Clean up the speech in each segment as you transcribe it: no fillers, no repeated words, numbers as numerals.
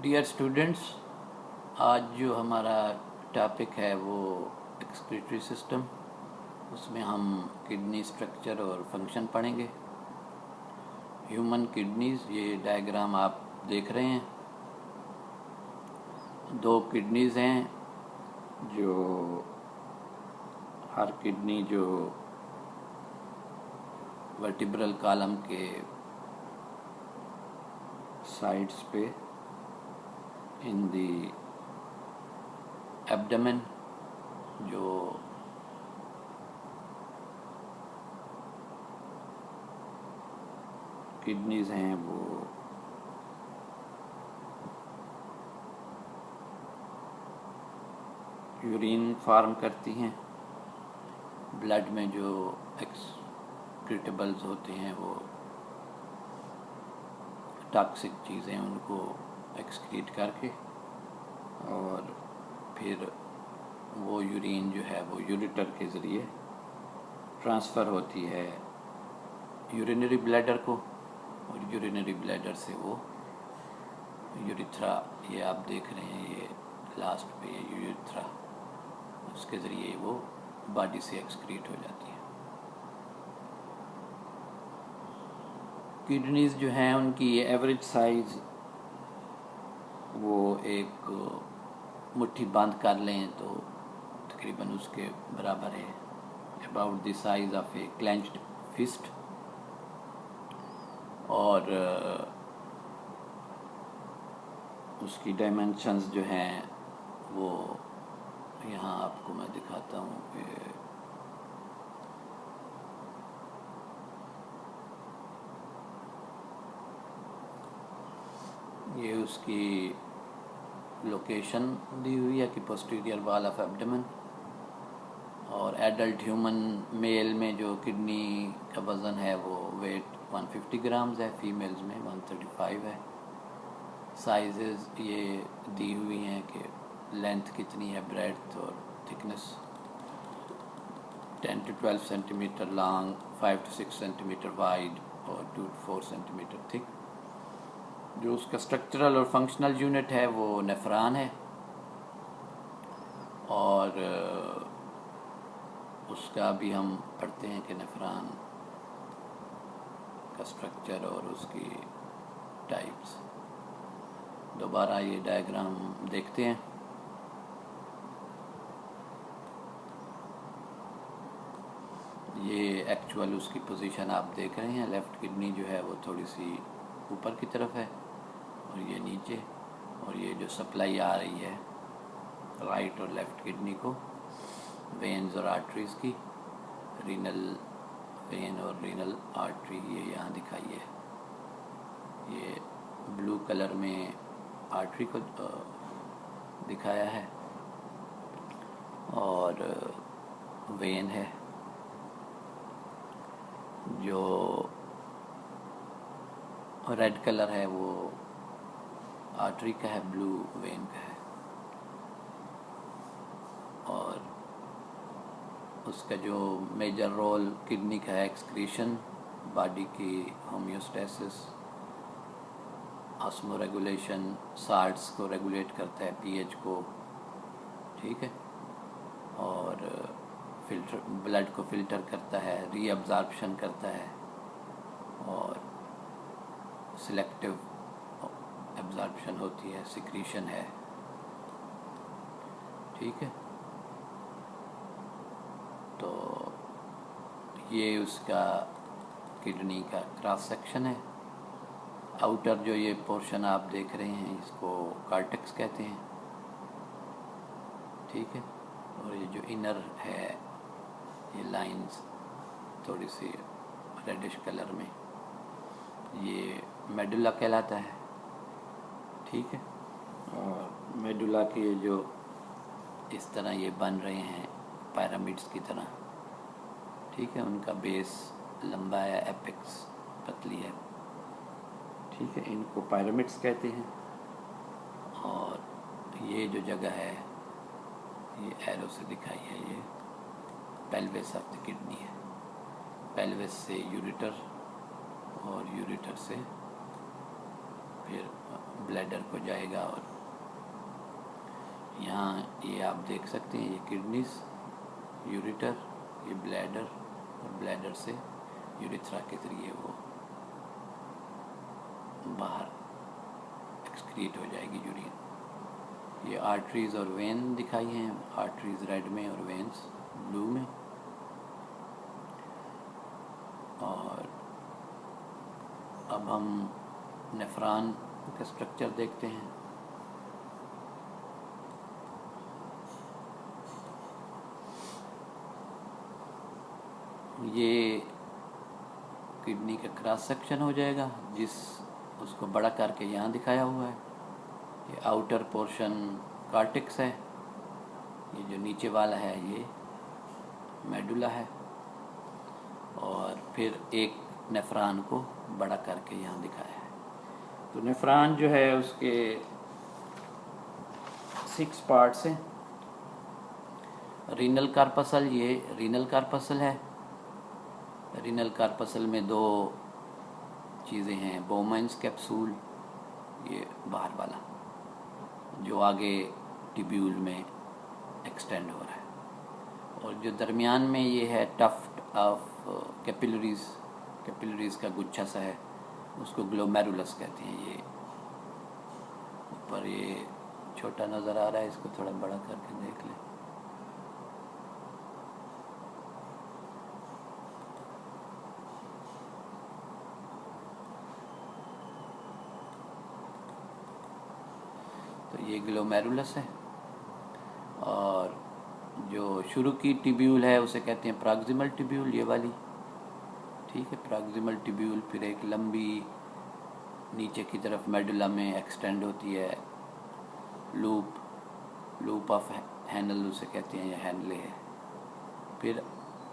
Dear students, आज जो हमारा टॉपिक है वो एक्सक्रीटरी सिस्टम। उसमें हम किडनी स्ट्रक्चर और फंक्शन पढ़ेंगे। ह्यूमन किडनीज, ये डायग्राम आप देख रहे हैं। दो किडनीज हैं, जो हर किडनी जो वर्टिब्रल कॉलम के साइड्स पे इन दी एब्डोमेन जो किडनीज हैं वो यूरिन फॉर्म करती हैं। ब्लड में जो एक्सक्रीटेबल्स होते हैं वो टॉक्सिक चीज़ें उनको एक्सक्रीट करके और फिर वो यूरिन जो है वो यूरेटर के ज़रिए ट्रांसफ़र होती है यूरिनरी ब्लैडर को, और यूरिनरी ब्लैडर से वो यूरिथ्रा, ये आप देख रहे हैं, ये लास्ट पे ये यूरिथ्रा, उसके ज़रिए वो बॉडी से एक्सक्रीट हो जाती है। किडनीज जो हैं उनकी एवरेज साइज़ वो एक मुट्ठी बंद कर लें तो तकरीबन उसके बराबर है, about the size of a clenched fist. और उसकी डायमेंशंस जो हैं वो यहाँ आपको मैं दिखाता हूँ कि ये उसकी लोकेशन दी हुई है कि पोस्टीरियर वॉल ऑफ एब्डोमेन। और एडल्ट ह्यूमन मेल में जो किडनी का वज़न है वो वेट 150 ग्राम्स है, फीमेल्स में 135 है। साइजेस ये दी हुई हैं कि लेंथ कितनी है, ब्रेड्थ और thickness 10 to 12 centimetre long, 5 to 6 centimetre wide और 2 to 4 सेंटीमीटर थिक। जो उसका स्ट्रक्चरल और फंक्शनल यूनिट है वो नेफ्रॉन है, और उसका भी हम पढ़ते हैं कि नेफ्रॉन का स्ट्रक्चर और उसकी टाइप्स। दोबारा ये डायग्राम देखते हैं। ये एक्चुअल उसकी पोजीशन आप देख रहे हैं। लेफ़्ट किडनी जो है वो थोड़ी सी ऊपर की तरफ है और ये नीचे, और ये जो सप्लाई आ रही है राइट और लेफ़्ट किडनी को वेन्स और आर्टरीज़ की, रीनल वेन और रीनल आर्टरी ये यहाँ दिखाई है। ये ब्लू कलर में आर्टरी को दिखाया है और वेन है। जो रेड कलर है वो आर्टरी का है, ब्लू वेन का है। और उसका जो मेजर रोल किडनी का है एक्सक्रीशन, बॉडी की होम्योस्टेसिस, ऑस्मो रेगुलेशन, साल्ट्स को रेगुलेट करता है, पीएच को, ठीक है, और फिल्टर, ब्लड को फिल्टर करता है, रीअब्जॉर्प्शन करता है, और सिलेक्टिव एब्जॉर्प्शन होती है, सिक्रीशन है, ठीक है। तो ये उसका किडनी का क्रॉस सेक्शन है। आउटर जो ये पोर्शन आप देख रहे हैं इसको कार्टेक्स कहते हैं, ठीक है। और ये जो इनर है ये लाइंस थोड़ी सी रेडिश कलर में, ये मेडुला कहलाता है, ठीक है। और मेडुला के जो इस तरह ये बन रहे हैं पिरामिड्स की तरह, ठीक है, उनका बेस लंबा है, एपेक्स पतली है, ठीक है, इनको पिरामिड्स कहते हैं। और ये जो जगह है ये एरो से दिखाई है, ये पेल्विस ऑफ द किडनी है। पेल्विस से यूरेटर और यूरेटर से फिर ब्लैडर को जाएगा। और यहाँ ये आप देख सकते हैं, ये किडनीज, यूरेटर, ये ब्लैडर, और ब्लैडर से यूरेथ्रा के ज़रिए वो बाहर एक्सक्रीट हो जाएगी यूरिन। ये आर्टरीज़ और वेन दिखाई हैं, आर्टरीज़ रेड में और वेन्स ब्लू में। और अब हम नेफ्रॉन का स्ट्रक्चर देखते हैं। ये किडनी का क्रॉस सेक्शन हो जाएगा, उसको बड़ा करके यहाँ दिखाया हुआ है। ये आउटर पोर्शन कार्टिक्स है, ये जो नीचे वाला है ये मेडुला है, और फिर एक नेफ्रॉन को बड़ा करके यहाँ दिखाया है। तो नेफ्रॉन जो है उसके 6 पार्ट्स हैं। रीनल कार्पसल, ये रीनल कार्पसल है। रीनल कार्पसल में 2 चीज़ें हैं, बोमेंस कैप्सूल, ये बाहर वाला जो आगे टिब्यूल में एक्सटेंड हो रहा है, और जो दरमियान में ये है टफ्ट ऑफ कैपिलरीज का गुच्छा सा है, उसको ग्लोमेरुलस कहते हैं। ये ऊपर ये छोटा नज़र आ रहा है, इसको थोड़ा बड़ा करके देख लें। तो ये ग्लोमेरुलस है, और जो शुरू की टिब्यूल है उसे कहते हैं प्रॉक्सिमल टिब्यूल, ये वाली, ठीक है। प्रॉक्सिमल टिब्यूल फिर एक लंबी नीचे की तरफ मेडुला में एक्सटेंड होती है, लूप ऑफ हैनल उसे कहते हैं, या हैनले है। फिर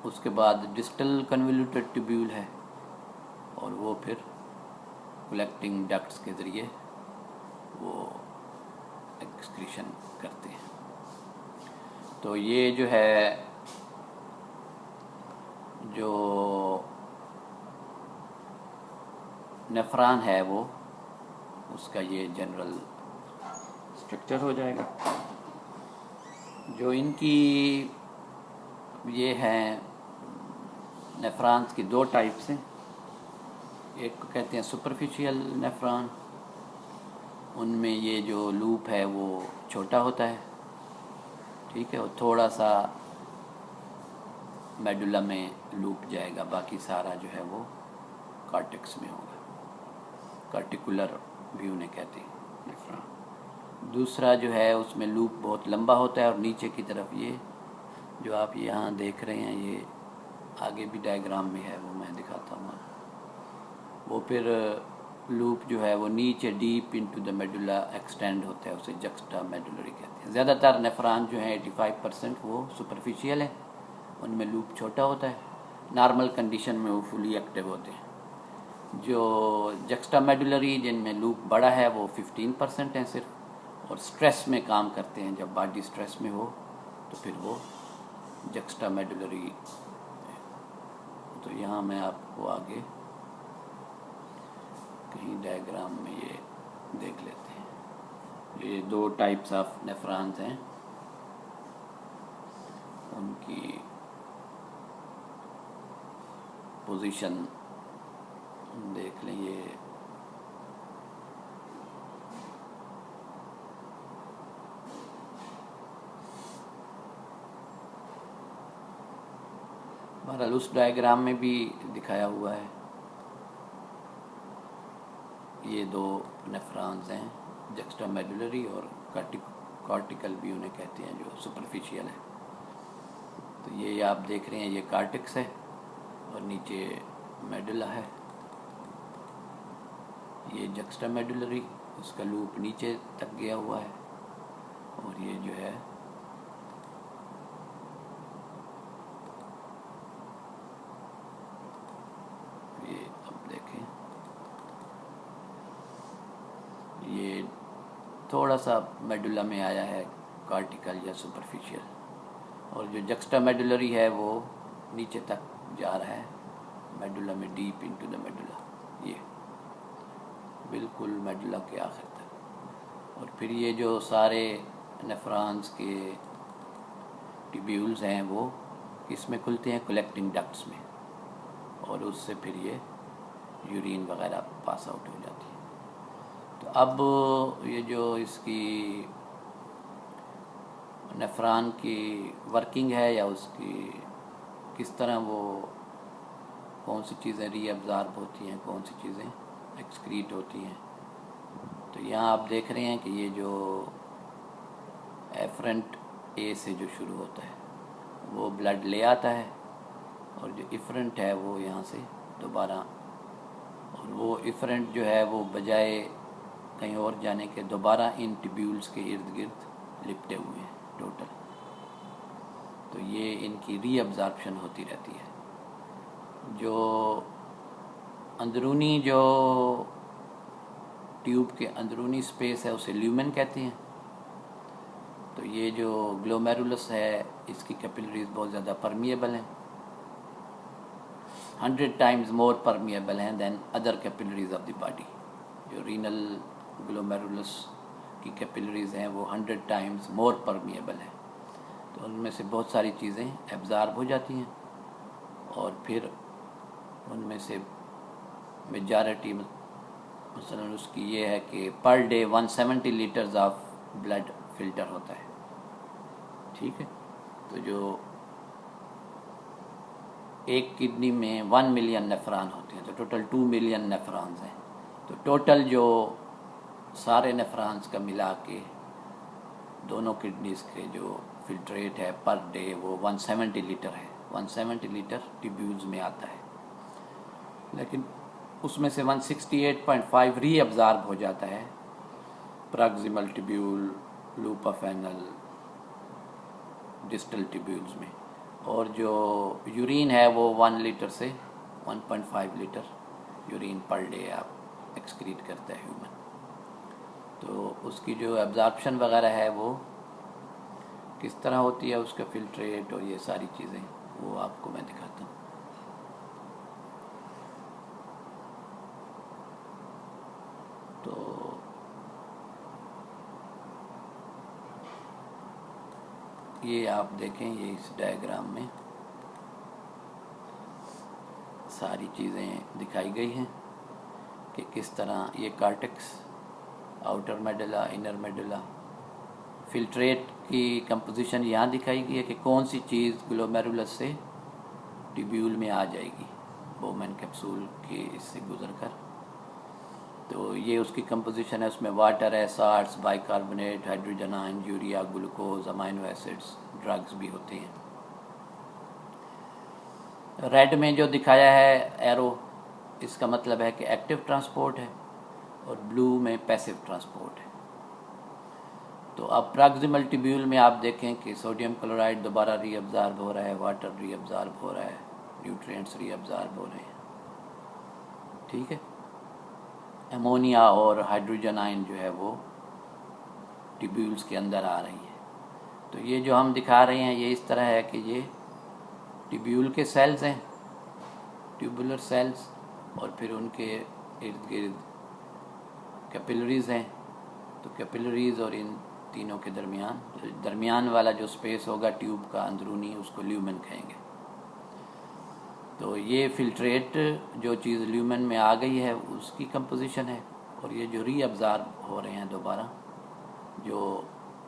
उसके बाद डिस्टल कन्वोल्यूटेड टिब्यूल है, और वो फिर कलेक्टिंग डक्ट्स के ज़रिए वो एक्सक्रीशन करते हैं। तो ये जो है, जो नेफ्रॉन है वो, उसका ये जनरल स्ट्रक्चर हो जाएगा। जो इनकी ये हैं नेफ्रॉन्स की 2 टाइप्स हैं। एक को कहते हैं सुपरफिशियल नेफ्रॉन, उनमें ये जो लूप है वो छोटा होता है, ठीक है, और थोड़ा सा मेडुला में लूप जाएगा, बाकी सारा जो है वो कार्टेक्स में होगा। कार्टिकुलर भी उन्हें कहते हैं नेफ्रॉन। दूसरा जो है उसमें लूप बहुत लंबा होता है, और नीचे की तरफ ये जो आप यहाँ देख रहे हैं, ये आगे भी डायग्राम में है, वो मैं दिखाता हूँ। वो फिर लूप जो है वो नीचे deep into the medulla extend होता है, उसे जक्स्टा मेडुलरी कहते हैं। ज़्यादातर नेफ्रॉन जो है 85% वो सुपरफिशियल है, उनमें लूप छोटा होता है। नॉर्मल कंडीशन में वो फुली एक्टिव होते हैं। जो जक्स्टा मेडुलरी जिनमें लूप बड़ा है वो 15% हैं सिर्फ, और स्ट्रेस में काम करते हैं। जब बॉडी स्ट्रेस में हो तो फिर वो जक्स्टा मेडुलरी। तो यहाँ मैं आपको आगे कहीं डायग्राम में ये देख लेते हैं। ये 2 टाइप्स ऑफ नेफ्रॉन्स हैं, उनकी पोजीशन देख लें। ये बहरहाल उस डायग्राम में भी दिखाया हुआ है। ये 2 नेफ्रॉन्स हैं, जक्स्टा मेडुलरी और कार्टिकल भी उन्हें कहते हैं, जो सुपरफिशियल है। तो ये आप देख रहे हैं, ये कार्टिक्स है और नीचे मेडुला है। ये जक्स्टा मेडुलरी, उसका लूप नीचे तक गया हुआ है, और ये जो है ये अब देखें, ये थोड़ा सा मेडुला में आया है, कार्टिकल या सुपरफिशियल, और जो जक्स्टा मेडुलरी है वो नीचे तक जा रहा है मेडुला में, डीप इनटू द मेडुला, ये बिल्कुल मेडुला के आखिर तक। और फिर ये जो सारे नेफ्रॉन्स के ट्यूब्यूल्स हैं वो इसमें खुलते हैं, कलेक्टिंग डक्ट्स में, और उससे फिर ये यूरिन वगैरह पास आउट हो जाती है। तो अब ये जो इसकी नेफ्रॉन की वर्किंग है या उसकी किस तरह वो कौन सी चीज़ें रीअब्ज़ॉर्ब होती हैं, कौन सी चीज़ें एक्सक्रीट होती हैं, तो यहाँ आप देख रहे हैं कि ये जो एफरेंट ए से जो शुरू होता है वो ब्लड ले आता है, और जो इफरेंट है वो यहाँ से दोबारा, और वो इफरेंट जो है वो बजाय कहीं और जाने के दोबारा इन ट्यूब्यूल्स के इर्द गिर्द लिपटे हुए हैं टोटल। तो ये इनकी रीअब्ज़ॉर्प्शन होती रहती है। जो अंदरूनी जो ट्यूब के अंदरूनी स्पेस है उसे ल्यूमेन कहते हैं। तो ये जो ग्लोमेरुलस है इसकी कैपिलरीज बहुत ज़्यादा परमिएबल हैं, 100 टाइम्स मोर परमिएबल हैं than other capillaries of the body. जो रीनल ग्लोमेरुलस की कैपिलरीज हैं वो 100 टाइम्स मोर परमिएबल हैं। तो उनमें से बहुत सारी चीज़ें एब्ज़ॉर्ब हो जाती हैं, और फिर उनमें से मेजॉरिटी मसलन उसकी ये है कि per day 170 litres of blood filter होता है। ठीक है, तो जो एक किडनी में 1 मिलियन नेफ्रॉन होते हैं, तो टोटल 2 मिलियन नेफ्रॉन्स हैं। तो टोटल जो सारे नेफ्रॉन्स का मिला के दोनों किडनीज के जो फिल्ट्रेट है पर डे वो 170 लीटर है। 170 लीटर ट्यूब्यूल्स में आता है, लेकिन उसमें से 168.5 रीअब्ज़ॉर्ब हो जाता है proximal tubule, loop of anal, distal tubules में, और जो यूरिन है वो 1 लीटर से 1.5 लीटर यूरिन पर डे आप एक्सक्रीट करता है ह्यूमन। तो उसकी जो एब्जॉर्प्शन वगैरह है वो किस तरह होती है, उसका फिल्ट्रेट और ये सारी चीज़ें वो आपको मैं दिखाता हूँ। तो ये आप देखें, ये इस डायग्राम में सारी चीज़ें दिखाई गई हैं कि किस तरह ये cortex, outer medulla, inner medulla, filtrate की कंपोजिशन यहाँ दिखाई गई है कि कौन सी चीज़ ग्लोमेरुलस से ट्यूब्यूल में आ जाएगी बोमेन कैप्सूल के इससे गुजरकर। तो ये उसकी कंपोजिशन है, उसमें वाटर है, salts, bicarbonate, hydrogen ion, urea, glucose, amino acids, drugs भी होते हैं। रेड में जो दिखाया है एरो, इसका मतलब है कि एक्टिव ट्रांसपोर्ट है, और ब्लू में पैसिव ट्रांसपोर्ट है। तो अब प्रॉक्सिमल ट्यूब्यूल में आप देखें कि सोडियम क्लोराइड दोबारा रीअब्ज़ॉर्ब हो रहा है, वाटर रीअब्ज़ॉर्ब हो रहा है, न्यूट्रिएंट्स रीअब्ज़ॉर्ब हो रहे हैं। ठीक है, अमोनिया और हाइड्रोजन आयन जो है वो ट्यूब्यूल्स के अंदर आ रही है। तो ये जो हम दिखा रहे हैं ये इस तरह है कि ये ट्यूब्यूल के सेल्स हैं, ट्यूबुलर सेल्स, और फिर उनके इर्द गिर्द कैपिलरीज हैं। तो कैपिलरीज और इन तीनों के दरमियान वाला जो स्पेस होगा ट्यूब का अंदरूनी, उसको ल्यूमेन कहेंगे। तो ये फिल्ट्रेट जो चीज़ ल्यूमेन में आ गई है उसकी कंपोजिशन है, और ये जो रीअब्ज़ॉर्ब हो रहे हैं दोबारा जो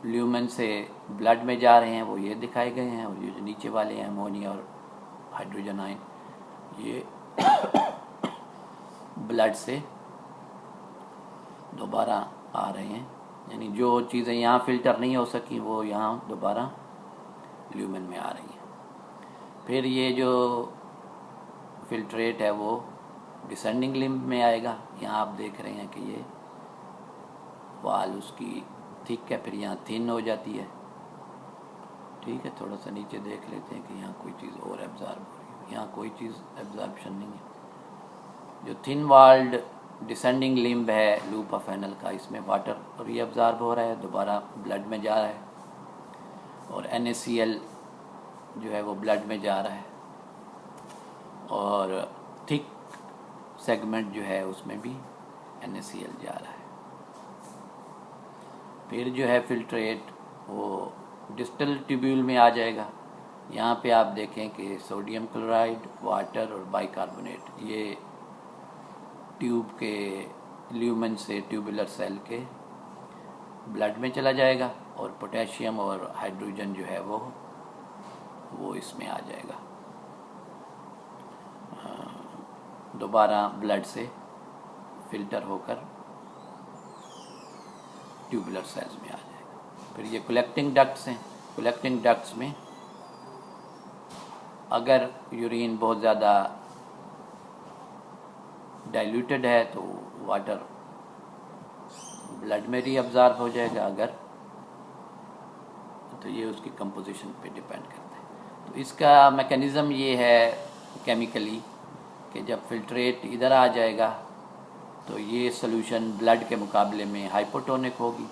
ल्यूमेन से ब्लड में जा रहे हैं वो ये दिखाए गए हैं, और ये जो नीचे वाले हैं अमोनिया और हाइड्रोजन आयन ये ब्लड से दोबारा आ रहे हैं, यानी जो चीज़ें यहाँ फ़िल्टर नहीं हो सकी वो यहाँ दोबारा ल्यूमेन में आ रही हैं। फिर ये जो फिल्ट्रेट है वो डिसेंडिंग लिम्ब में आएगा। यहाँ आप देख रहे हैं कि ये वाल उसकी थिक है, फिर यहाँ थिन हो जाती है। ठीक है, थोड़ा सा नीचे देख लेते हैं कि यहाँ कोई चीज़ और एब्जॉर्ब हो रही है। यहाँ कोई चीज़ एब्जॉर्प्शन नहीं है। जो थिन वाल्ड डिसेंडिंग लिम्ब है लूप ऑफ एनल का, इसमें वाटर रीअब्ज़ॉर्ब हो रहा है, दोबारा ब्लड में जा रहा है, और NaCl जो है वो ब्लड में जा रहा है, और थिक सेगमेंट जो है उसमें भी NaCl जा रहा है। फिर जो है फिल्ट्रेट वो डिस्टल ट्यूब्यूल में आ जाएगा। यहाँ पे आप देखें कि सोडियम क्लोराइड, वाटर और बाइकार्बोनेट ये ट्यूब के ल्यूमेन से ट्यूबुलर सेल के ब्लड में चला जाएगा और पोटेशियम और हाइड्रोजन जो है वो इसमें आ जाएगा, दोबारा ब्लड से फिल्टर होकर ट्यूबुलर सेल्स में आ जाएगा। फिर ये कलेक्टिंग डक्ट्स हैं। कलेक्टिंग डक्ट्स में अगर यूरिन बहुत ज़्यादा डाइल्यूटेड है तो वाटर ब्लड में रीअब्ज़ॉर्ब हो जाएगा, अगर तो ये उसकी कंपोजिशन पे डिपेंड करता है। तो इसका मैकेनिज़्म ये है केमिकली कि जब फिल्ट्रेट इधर आ जाएगा तो ये सॉल्यूशन ब्लड के मुकाबले में हाइपोटोनिक होगी।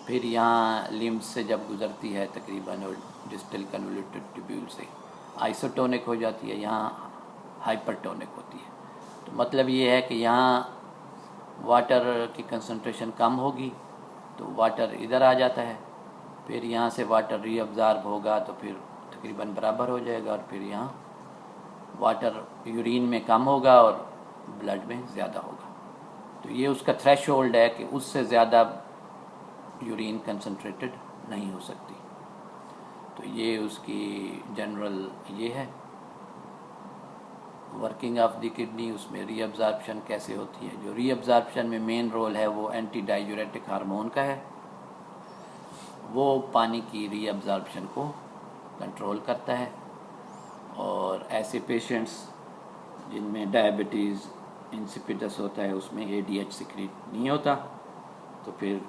फिर यहाँ लिम्स से जब गुज़रती है तकरीबन और डिस्टल कन्वोल्यूटेड ट्यूब्यूल से आइसोटोनिक हो जाती है, यहाँ हाइपरटोनिक होती है। तो मतलब ये है कि यहाँ वाटर की कंसंट्रेशन कम होगी तो वाटर इधर आ जाता है, फिर यहाँ से वाटर रीअब्ज़ॉर्ब होगा तो फिर तकरीबन बराबर हो जाएगा, और फिर यहाँ वाटर यूरिन में कम होगा और ब्लड में ज़्यादा होगा। तो ये उसका थ्रेशोल्ड है कि उससे ज़्यादा यूरिन कंसंट्रेटेड नहीं हो सकती। तो ये उसकी जनरल ये है वर्किंग ऑफ द किडनी। उसमें रीअब्ज़ॉर्प्शन कैसे होती है, जो रीअब्ज़ॉर्प्शन में मेन रोल है वो एंटी डाययूरेटिक हार्मोन का है, वो पानी की रीअब्ज़ॉर्प्शन को कंट्रोल करता है। और ऐसे पेशेंट्स जिनमें डायबिटीज़ इंसिपिडस होता है उसमें ADH सिक्रीट नहीं होता, तो फिर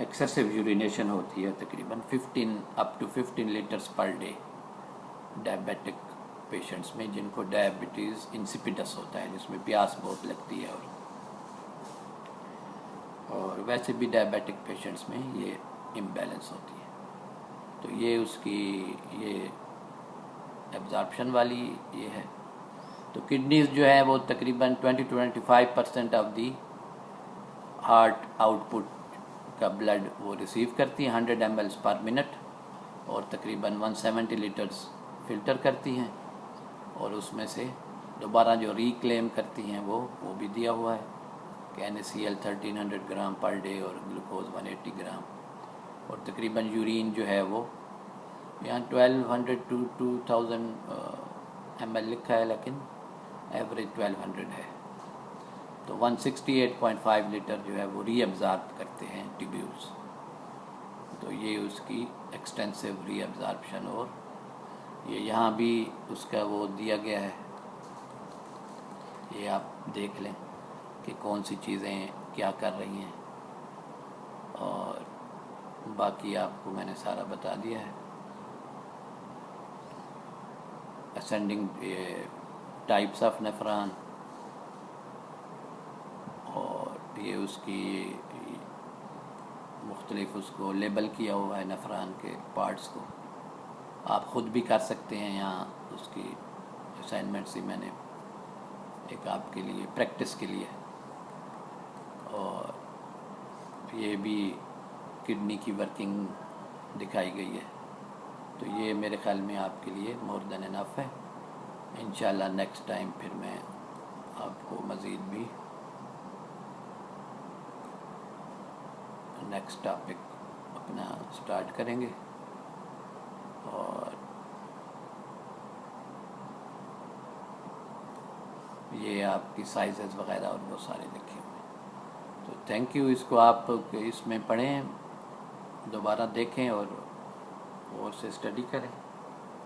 एक्सेसिव यूरिनेशन होती है तकरीबन 15 litres per day diabetic patients में जिनको डायबिटीज़ इंसिपिडस होता है, जिसमें प्यास बहुत लगती है। और वैसे भी डायबिटिक पेशेंट्स में ये इम्बैलेंस होती है। तो ये उसकी ये एब्जॉर्प्शन वाली ये है। तो किडनीज जो है वो तकरीबन 20-25% ऑफ दी हार्ट आउटपुट का ब्लड वो रिसीव करती हैं 100 ml पर मिनट, और तकरीबन 170 लीटर्स फिल्टर करती हैं, और उसमें से दोबारा जो रिक्लेम करती हैं वो भी दिया हुआ है कि NaCl 1300 ग्राम पर डे और ग्लूकोज 180 ग्राम। और तकरीबन यूरिन जो है वो यहाँ 1200 to 2000 ml लिखा है, लेकिन एवरेज 1200 है। तो 168.5 लीटर जो है वो रीअब्ज़ॉर्ब करते हैं ट्यूब्यूल्स। तो ये उसकी एक्सटेंसिव रीअब्ज़ॉर्प्शन, और ये यहाँ भी उसका वो दिया गया है, ये आप देख लें कि कौन सी चीज़ें क्या कर रही हैं, और बाकी आपको मैंने सारा बता दिया है। असेंडिंग टाइप्स ऑफ नेफ्रॉन, और ये उसकी मुख्तलिफ उसको लेबल किया हुआ है नेफ्रॉन के पार्ट्स को। आप ख़ुद भी कर सकते हैं, यहाँ उसकी असाइनमेंट सी मैंने एक आपके लिए प्रैक्टिस के लिए। और ये भी किडनी की वर्किंग दिखाई गई है। तो ये मेरे ख्याल में आपके लिए मोर देन इनफ है। इंशाल्लाह नेक्स्ट टाइम फिर मैं आपको मज़ीद भी नेक्स्ट टॉपिक अपना स्टार्ट करेंगे, और ये आपकी साइजेस वगैरह और वो सारे लिखे हुए हैं। तो थैंक यू। इसको आप इसमें पढ़ें, दोबारा देखें और से स्टडी करें,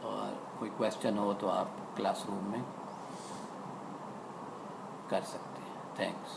और कोई क्वेश्चन हो तो आप क्लासरूम में कर सकते हैं। थैंक्स।